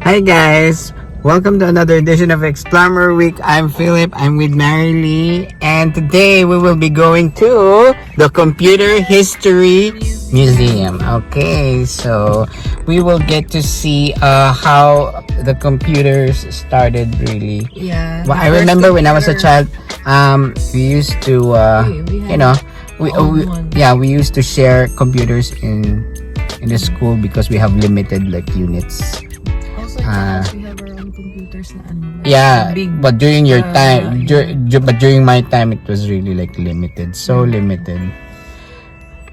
Hi guys! Welcome to another edition of Exploremoreweek. I'm Philip, I'm with Mary Lee, and today we will be going to the Computer History Museum. Okay, so we will get to see how the computers started really. Yeah. Well, I remember when I was a child, we used to, we used to share computers in the school because we have limited like units. Also, we have our own computers na ano. Yeah, big, but during your time, but during my time, it was really like limited, so limited.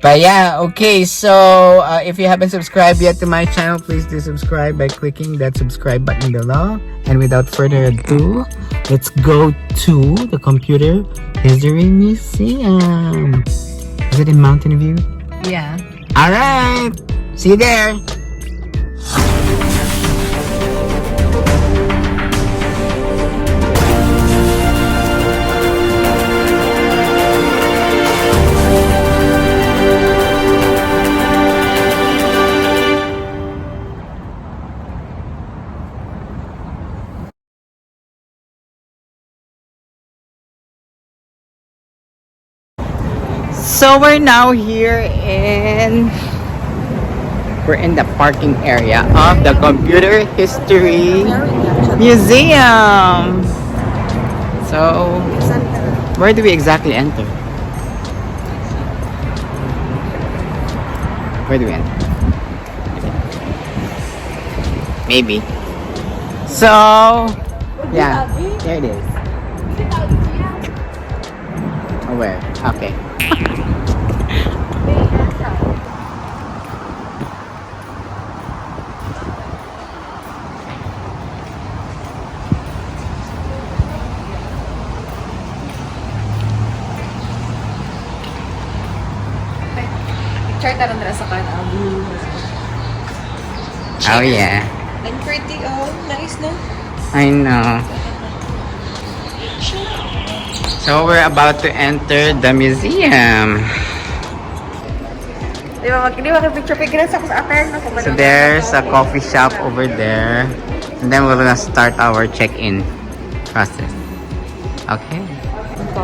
But yeah, okay. So if you haven't subscribed yet to my channel, please do subscribe by clicking that subscribe button below. And without further ado, let's go to the Computer History Museum. Is it in Mountainview? Yeah. All right. See you there. So we're now here we're in the parking area of the Computer History Museum. So where do we exactly enter? Where do we enter? Maybe. So yeah, there it is. Oh, where? Okay. Picture taron dira sa kan blue. Oh yeah. And pretty, oh. Nice, no? I know. So we're about to enter the museum. Di ba picture sa akin? So there's a coffee shop over there. And then we're gonna start our check-in process. Okay.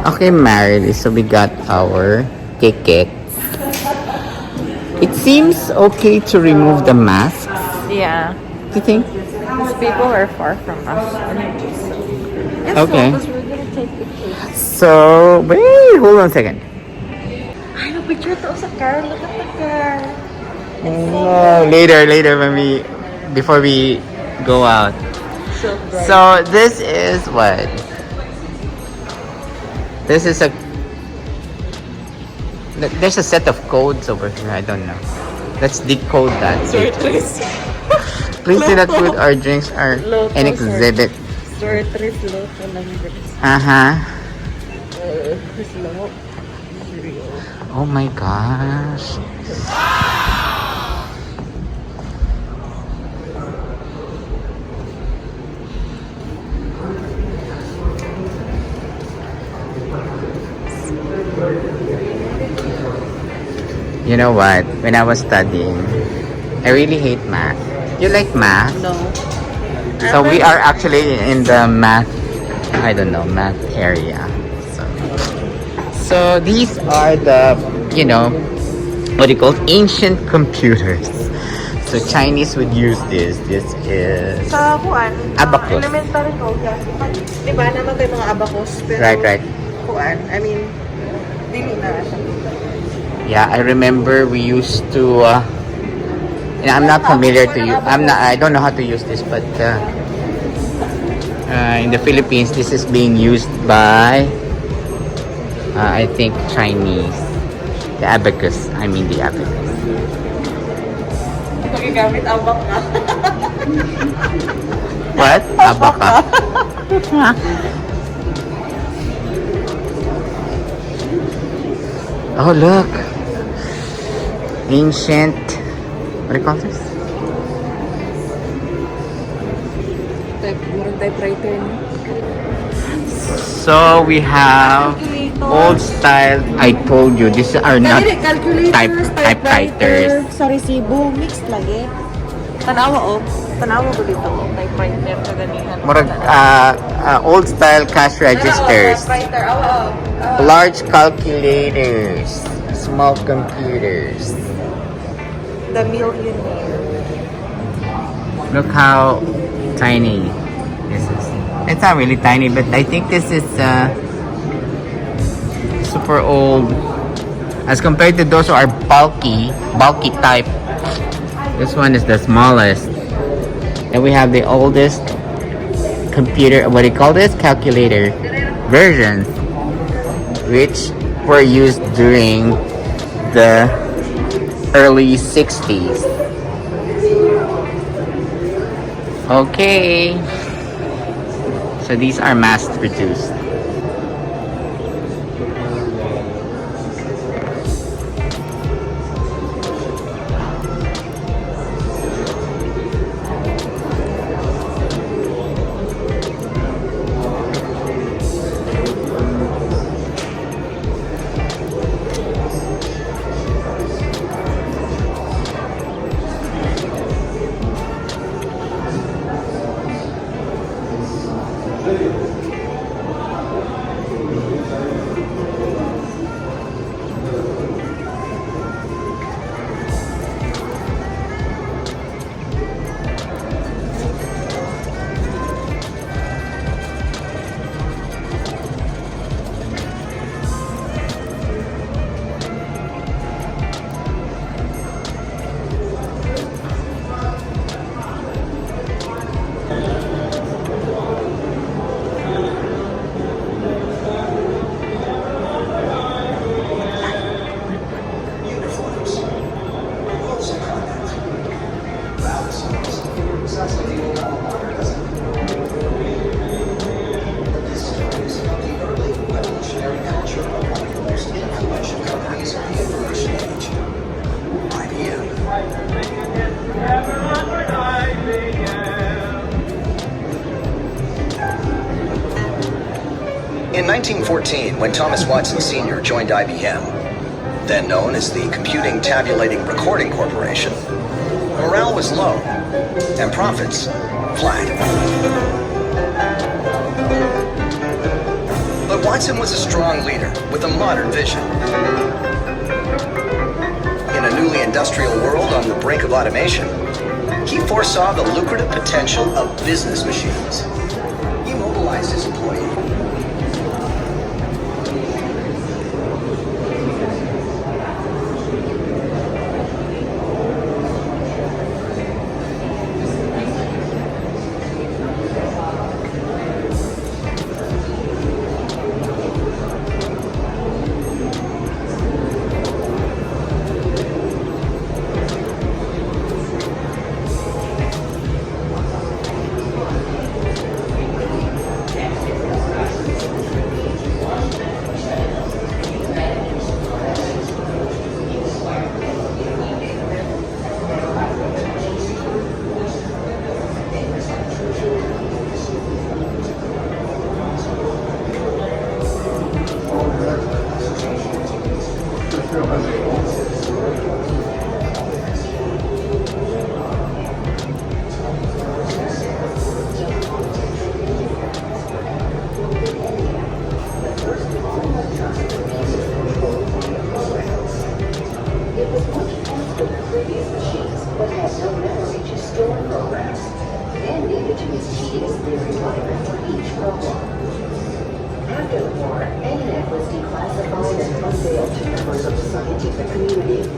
Okay, Mary. So we got our ticket. It seems okay to remove the masks. Yeah. Do you think? These people are far from us. Okay. We're gonna take pictures. So, wait, hold on a second. Ay, no picture to sa car. Look at the car. No, later before we go out. So bright. So this is what? This is there's a set of codes over here. I don't know. Let's decode that. Please do not food or drinks are an exhibit. Sortress loto numbers. Slow. Oh my gosh. You know what? When I was studying, I really hate math. You like math? No. So we are actually in the math area. So these are the, what do you call it? Ancient computers. So Chinese would use this. This is Sa kuan, abacus. elementary ko, di ba naman tayo mga abacus, pero Right. kuan, I mean, dili na siya. Yeah, I remember we used to. I'm not familiar to you. I don't know how to use this, but in the Philippines, this is being used by, I think, Chinese. The abacus. I mean the abacus. Pagkagamit abak ka. What? Abaca. Oh, look. Ancient. What do you call this? Typewriter. So we have old style. I told you these are not Calculators, typewriters. Sa resibo, mixed lagi. Tanawa, oh. tanawa ko dito. Like printer sa ganihan. Murag old style cash registers, Printer. large calculators, small computers. The millionaire. Look how tiny this is. It's not really tiny, but I think this is super old as compared to those who are bulky type. This one is the smallest. Then we have the oldest computer, what do you call this? Calculator versions, which were used during the early 60s. Okay. So these are mass produced. In 1914, when Thomas Watson Sr. joined IBM, then known as the Computing Tabulating Recording Corporation, morale was low and profits flat. But Watson was a strong leader with a modern vision. In a newly industrial world on the brink of automation, he foresaw the lucrative potential of business machines. He mobilized his employees. After the war, ANET was declassified and unveiled to members of the scientific community.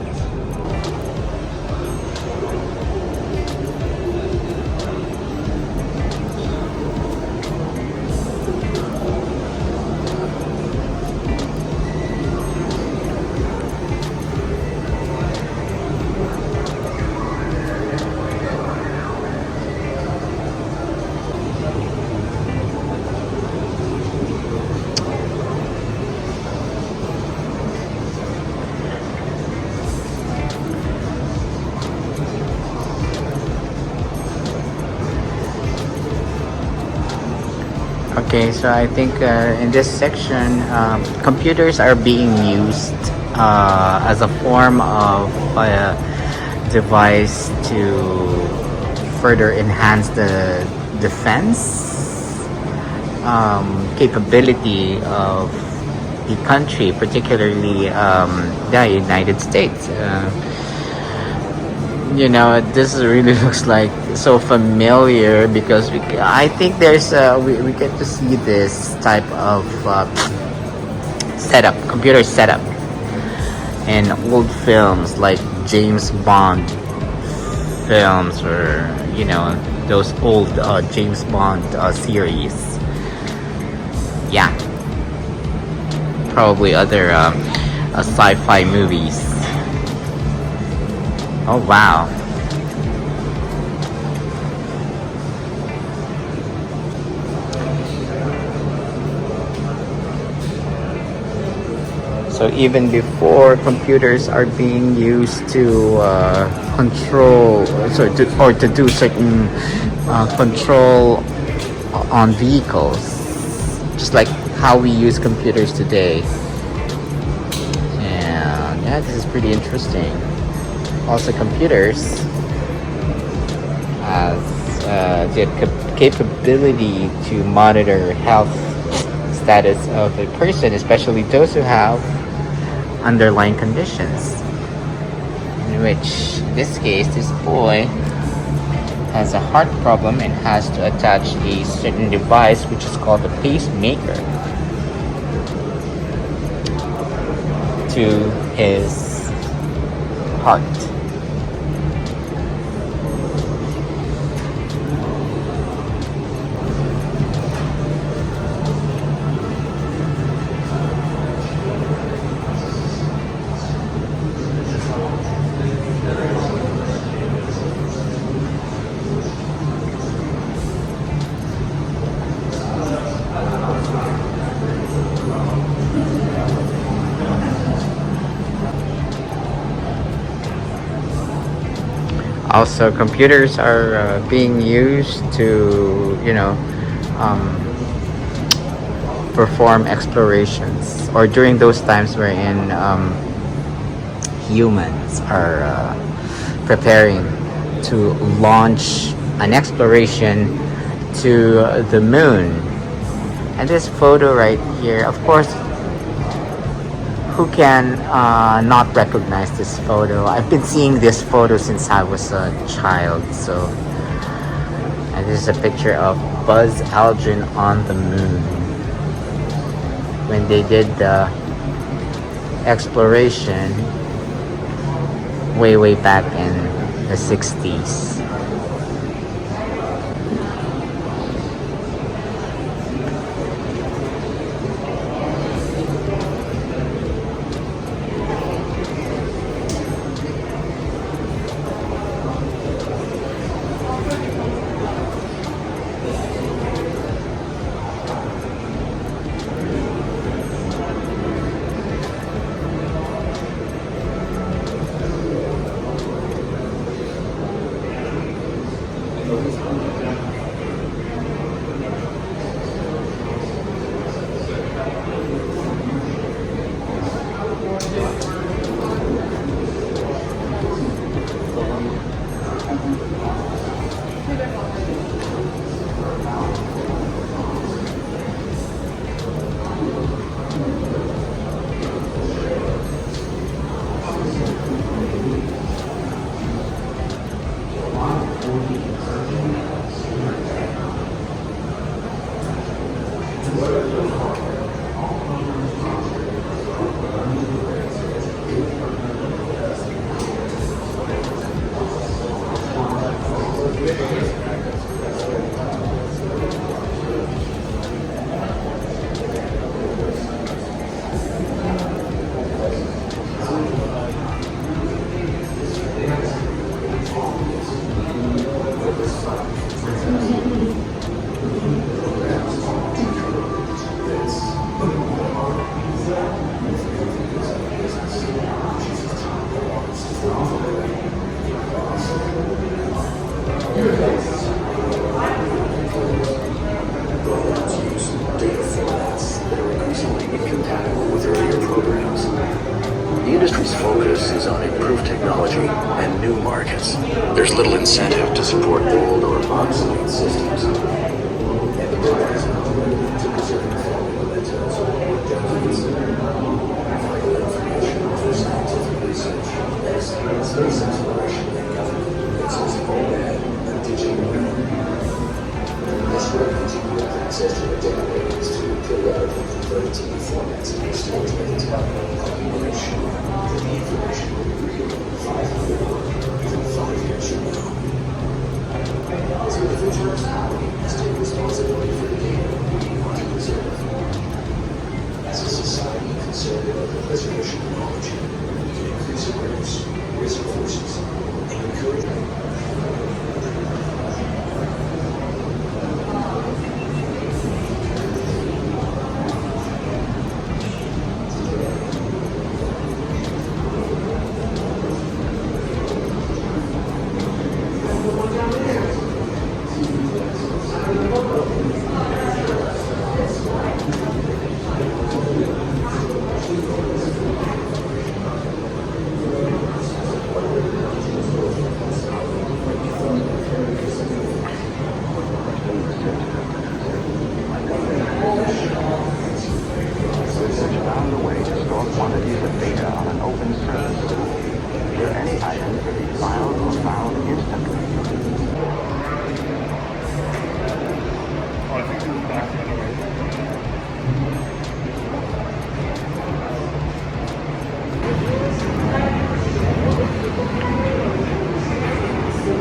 Okay, so I think in this section, computers are being used as a form of device to further enhance the defense capability of the country, particularly the United States. This really looks like so familiar because I think we get to see this type of computer setup in old films like James Bond films, or those old James Bond series. Yeah, probably other sci-fi movies. Oh wow. So even before computers are being used to control, to do certain control on vehicles, just like how we use computers today. And yeah, this is pretty interesting. Also, computers has the capability to monitor health status of a person, especially those who have underlying conditions, in which in this case this boy has a heart problem and has to attach a certain device which is called a pacemaker to his heart. Also, computers are being used to, perform explorations, or during those times wherein humans are preparing to launch an exploration to the moon. And this photo right here, of course, who can not recognize this photo? I've been seeing this photo since I was a child. And this is a picture of Buzz Aldrin on the moon when they did the exploration way back in the 60s. access to the database to periodically convert it to new formats and restore data, helping you ensure that the information will be real 500 or even 5 years from now. As with the future of technology, let's take responsibility for the data we want to preserve. As a society concerned about the preservation of knowledge, we can increase awareness, raise our forces, and encourage.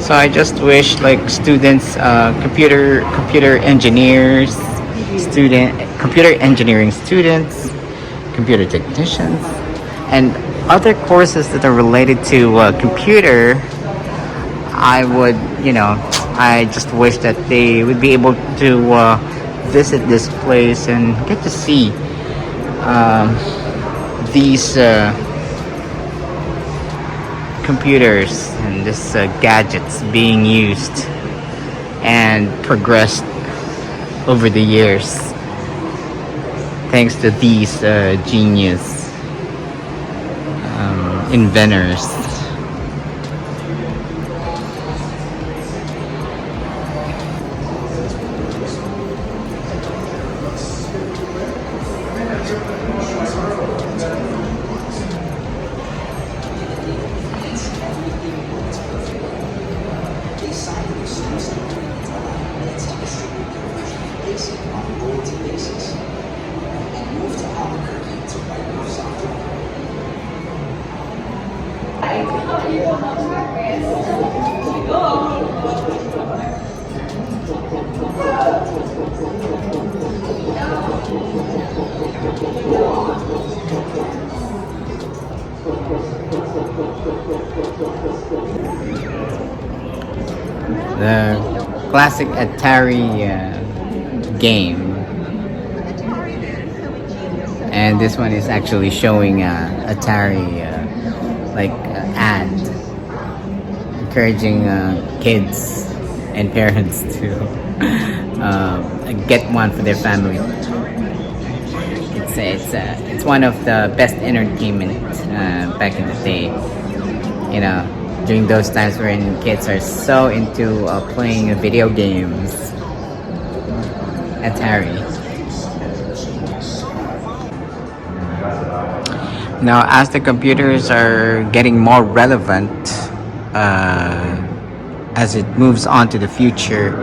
So I just wish like students, computer engineers, computer engineering students, computer technicians, and other courses that are related to computer. I would, I just wish that they would be able to visit this place and get to see these computers and this gadgets being used and progressed over the years thanks to these genius inventors. The classic Atari game, and this one is actually showing Atari ad encouraging kids and parents to get one for their family. It's one of the best entertainment back in the day. During those times when kids are so into playing video games. Atari. Now, as the computers are getting more relevant as it moves on to the future,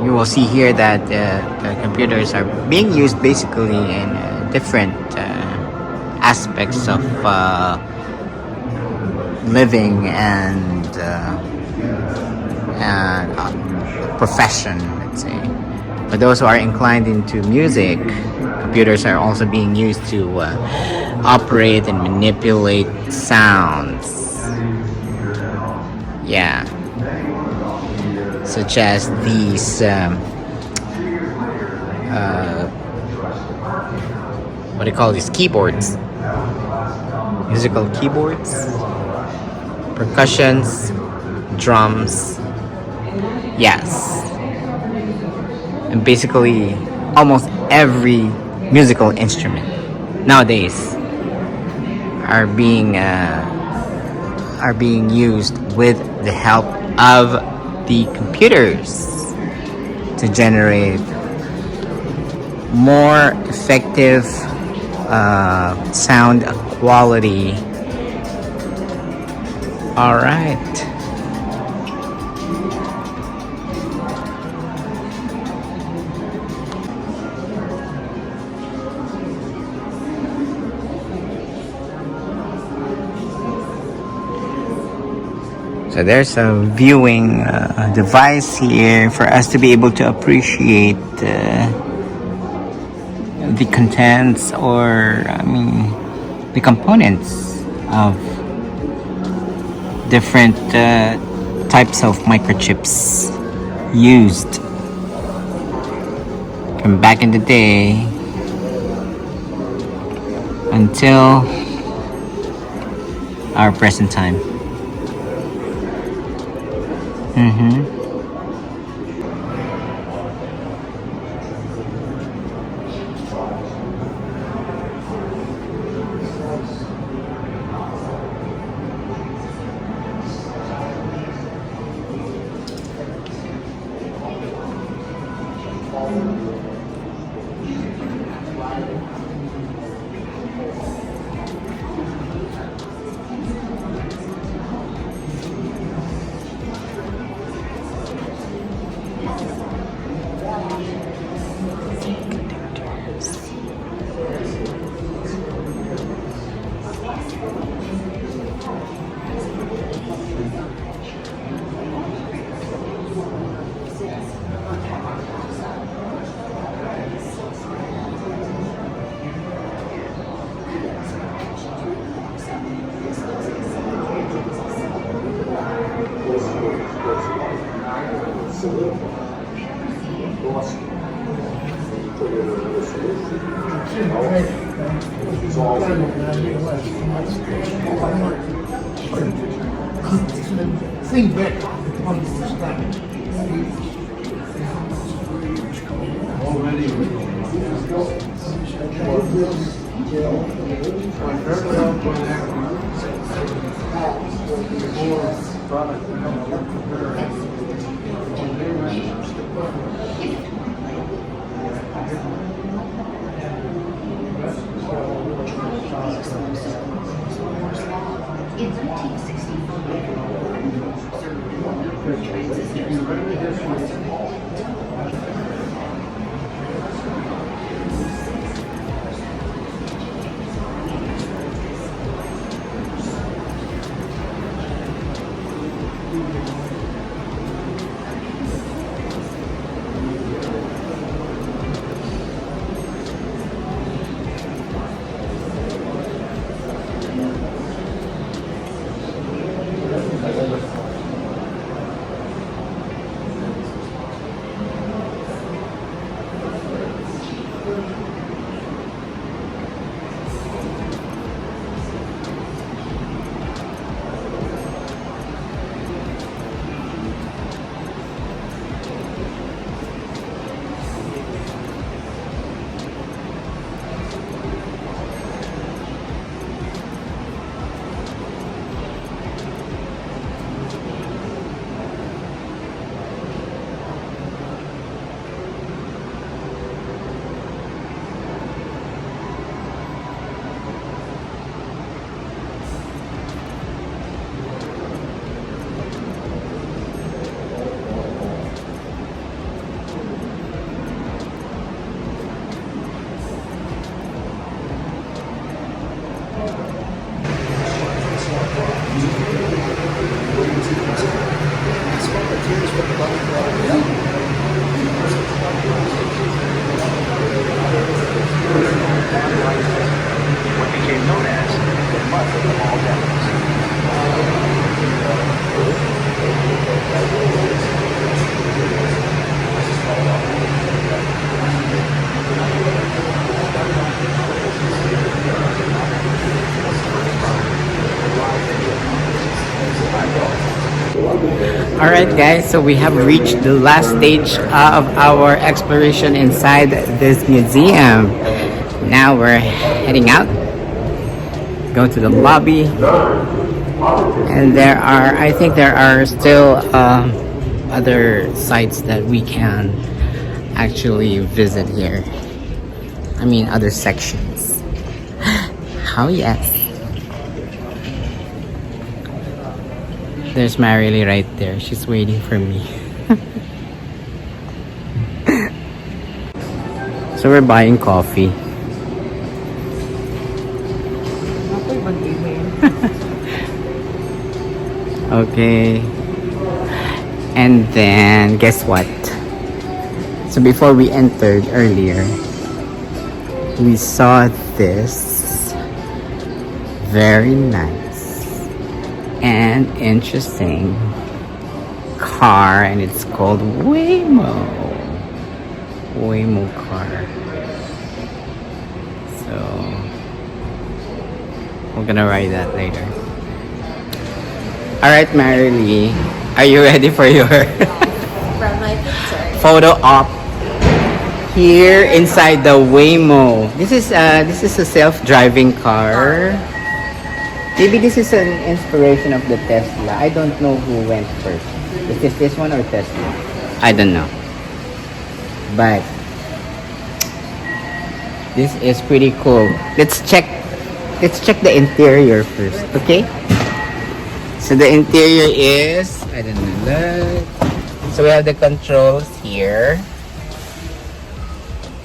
you will see here that the computers are being used basically in different aspects of living and profession, let's say. For those who are inclined into music, computers are also being used to operate and manipulate sounds. Yeah. Such as these what do you call these keyboards? Musical keyboards, percussions, drums. Yes. And basically almost every musical instrument nowadays are being used with the help of the computers to generate more effective sound quality. All right. So there's a viewing device here for us to be able to appreciate the contents, or the components of different types of microchips used from back in the day until our present time. Alright guys, so we have reached the last stage of our exploration inside this museum. Now we're heading out, go to the lobby, and I think there are still other sites that we can actually visit here. I mean other sections. Oh yes. There's Marilee right there. She's waiting for me. So we're buying coffee. Okay. And then, guess what? So before we entered earlier, we saw this very nice and interesting car, and it's called Waymo car. So we're gonna ride that later. All right, Marilee, are you ready for your From my picture. photo op here inside the Waymo? This is a self-driving car. Maybe this is an inspiration of the Tesla. I don't know who went first. Is this one or Tesla? I don't know. But this is pretty cool. Let's check the interior first, okay? So the interior is, I don't know, look. So we have the controls here.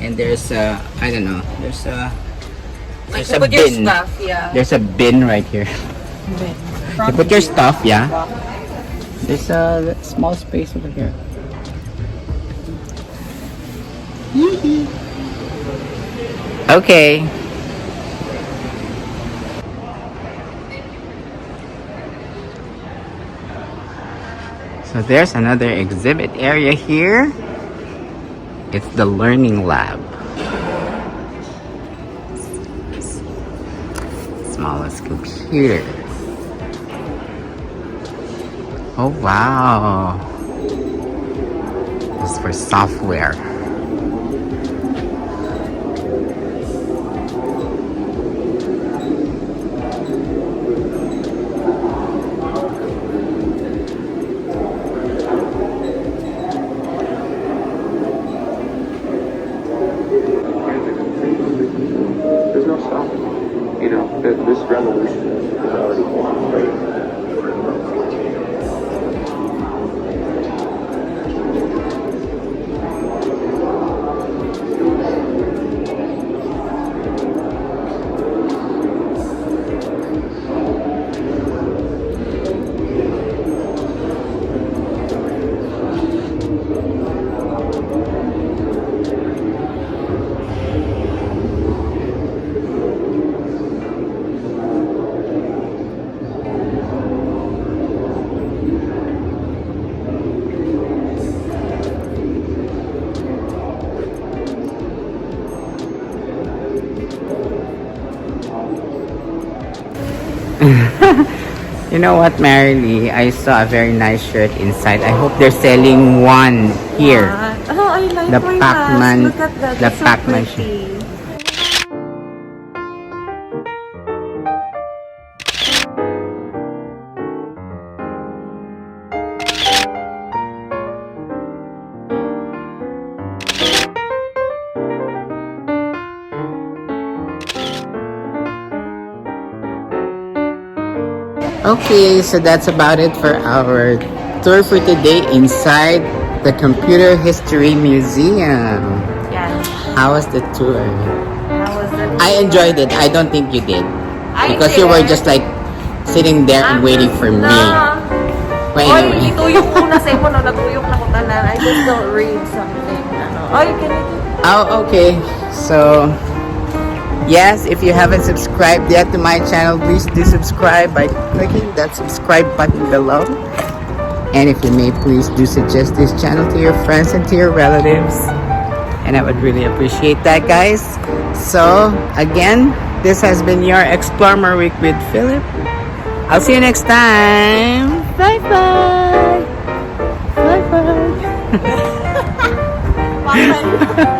And there's a, I don't know, there's a Put your bin. stuff, yeah. There's a bin right here. You put your stuff, yeah. There's a small space over here. Okay. So there's another exhibit area here. It's the learning lab. Smallest computer. Oh wow. This is for software. There's no stopping. You know, this revolution is already taking place. You know what, Marilee? I saw a very nice shirt inside. I hope they're selling one here. Oh, I like The my Pac-Man- mask. Look at that. the It's so Pac-Man pretty. Okay, so that's about it for our tour for today inside the Computer History Museum. Yeah. How was the tour? How was it? I enjoyed it. I don't think you did. I Because you were did. just like sitting there and waiting for me. Nah. Well, Oy, anyway. ituyok ko na sa imo, no? Natuyok na ko tanan. I just don't read something. Ano. Oy, can you do? Oh, okay. So, yes, if you haven't subscribed yet to my channel, please do subscribe by clicking that subscribe button below. And if you may, please do suggest this channel to your friends and to your relatives. And I would really appreciate that, guys. So, again, this has been your Explore More Week with Philip. I'll see you next time. Bye-bye. Bye-bye. Bye.